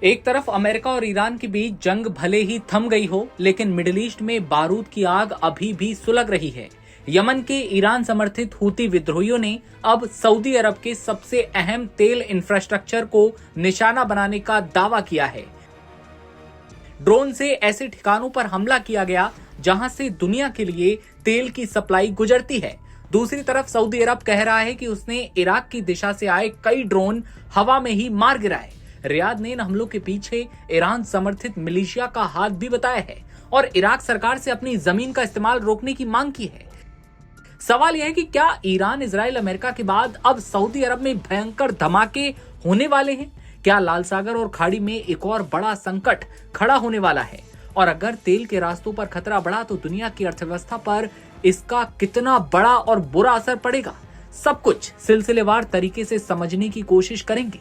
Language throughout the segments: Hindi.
एक तरफ अमेरिका और ईरान के बीच जंग भले ही थम गई हो, लेकिन मिडिल ईस्ट में बारूद की आग अभी भी सुलग रही है। यमन के ईरान समर्थित हूती विद्रोहियों ने अब सऊदी अरब के सबसे अहम तेल इंफ्रास्ट्रक्चर को निशाना बनाने का दावा किया है। ड्रोन से ऐसे ठिकानों पर हमला किया गया जहां से दुनिया के लिए तेल की सप्लाई गुजरती है। दूसरी तरफ सऊदी अरब कह रहा है कि उसने इराक की दिशा से आए कई ड्रोन हवा में ही मार गिराए। रियाद ने इन हमलों के पीछे ईरान समर्थित मिलिशिया का हाथ भी बताया है और इराक सरकार से अपनी जमीन का इस्तेमाल रोकने की मांग की है। सवाल यह है कि क्या ईरान, इजराइल, अमेरिका के बाद अब सऊदी अरब में भयंकर धमाके होने वाले हैं? क्या लाल सागर और खाड़ी में एक और बड़ा संकट खड़ा होने वाला है? और अगर तेल के रास्तों पर खतरा बढ़ा तो दुनिया की अर्थव्यवस्था पर इसका कितना बड़ा और बुरा असर पड़ेगा? सब कुछ सिलसिलेवार तरीके से समझने की कोशिश करेंगे।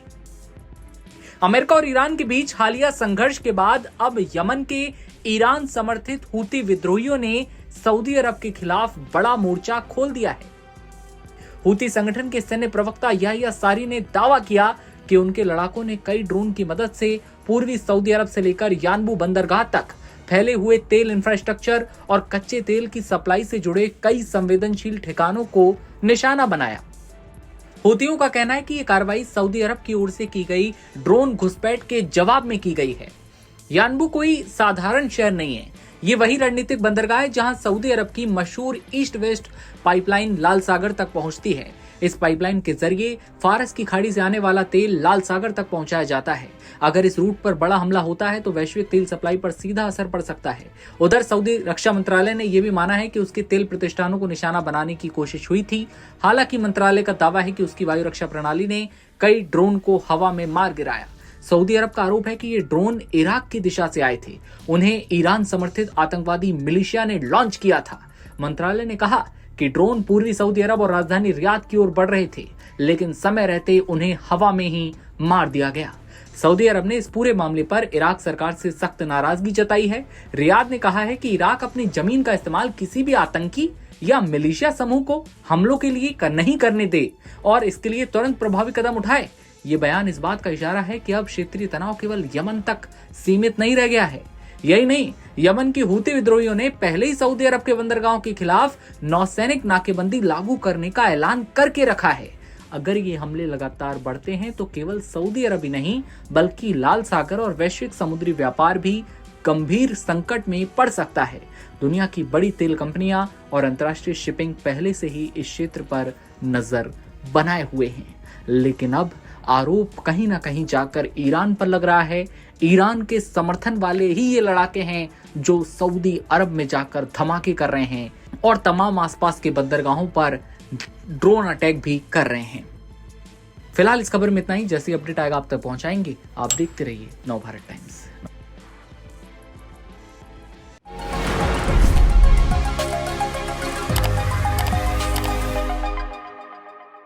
अमेरिका और ईरान के बीच हालिया संघर्ष के बाद अब यमन के ईरान समर्थित हूती विद्रोहियों ने सऊदी अरब के खिलाफ बड़ा मोर्चा खोल दिया है। हूती संगठन के सैन्य प्रवक्ता याहिया सारी ने दावा किया कि उनके लड़ाकों ने कई ड्रोन की मदद से पूर्वी सऊदी अरब से लेकर यानबू बंदरगाह तक फैले हुए तेल इंफ्रास्ट्रक्चर और कच्चे तेल की सप्लाई से जुड़े कई संवेदनशील ठिकानों को निशाना बनाया। हूतियों का कहना है कि यह कार्रवाई सऊदी अरब की ओर से की गई ड्रोन घुसपैठ के जवाब में की गई है। यानबू कोई साधारण शहर नहीं है, ये वही रणनीतिक बंदरगाह है जहां सऊदी अरब की मशहूर ईस्ट वेस्ट पाइपलाइन लाल सागर तक पहुंचती है। इस पाइपलाइन के जरिए फारस की खाड़ी से आने वाला तेल लाल सागर तक पहुंचाया जाता है। अगर इस रूट पर बड़ा हमला होता है तो वैश्विक तेल सप्लाई पर सीधा असर पड़ सकता है। उधर सऊदी रक्षा मंत्रालय ने यह भी माना है कि उसके तेल प्रतिष्ठानों को निशाना बनाने की कोशिश हुई थी। हालांकि मंत्रालय का दावा है कि उसकी वायु रक्षा प्रणाली ने कई ड्रोन को हवा में मार गिराया। सऊदी अरब का आरोप है कि ये ड्रोन इराक की दिशा से आए थे। उन्हें ईरान समर्थित आतंकवादी मिलिशिया ने लॉन्च किया था। मंत्रालय ने कहा कि ड्रोन पूर्वी सऊदी अरब और राजधानी रियाद की ओर बढ़ रहे थे, लेकिन समय रहते उन्हें हवा में ही मार दिया गया। सऊदी अरब ने इस पूरे मामले पर इराक सरकार से सख्त नाराजगी जताई है। रियाद ने कहा है कि इराक अपनी जमीन का इस्तेमाल किसी भी आतंकी या मिलिशिया समूह को हमलों के लिए नहीं करने दे और इसके लिए तुरंत प्रभावी कदम उठाए। ये बयान इस बात का इशारा है कि अब क्षेत्रीय तनाव केवल यमन तक सीमित नहीं रह गया है। यही नहीं, यमन की हूती विद्रोहियों ने पहले ही सऊदी अरब के बंदरगाहों के खिलाफ नौसैनिक नाकेबंदी लागू करने का ऐलान करके रखा है। अगर ये हमले लगातार बढ़ते हैं तो केवल सऊदी अरब ही नहीं बल्कि लाल सागर और वैश्विक समुद्री व्यापार भी गंभीर संकट में पड़ सकता है। दुनिया की बड़ी तेल कंपनियां और अंतर्राष्ट्रीय शिपिंग पहले से ही इस क्षेत्र पर नजर बनाए हुए हैं, लेकिन अब आरोप कहीं ना कहीं जाकर ईरान पर लग रहा है। ईरान के समर्थन वाले ही ये लड़ाके हैं जो सऊदी अरब में जाकर धमाके कर रहे हैं और तमाम आसपास के बंदरगाहों पर ड्रोन अटैक भी कर रहे हैं। फिलहाल इस खबर में इतना ही। जैसी अपडेट आएगा आप तक पहुंचाएंगे। आप देखते रहिए नवभारत टाइम्स।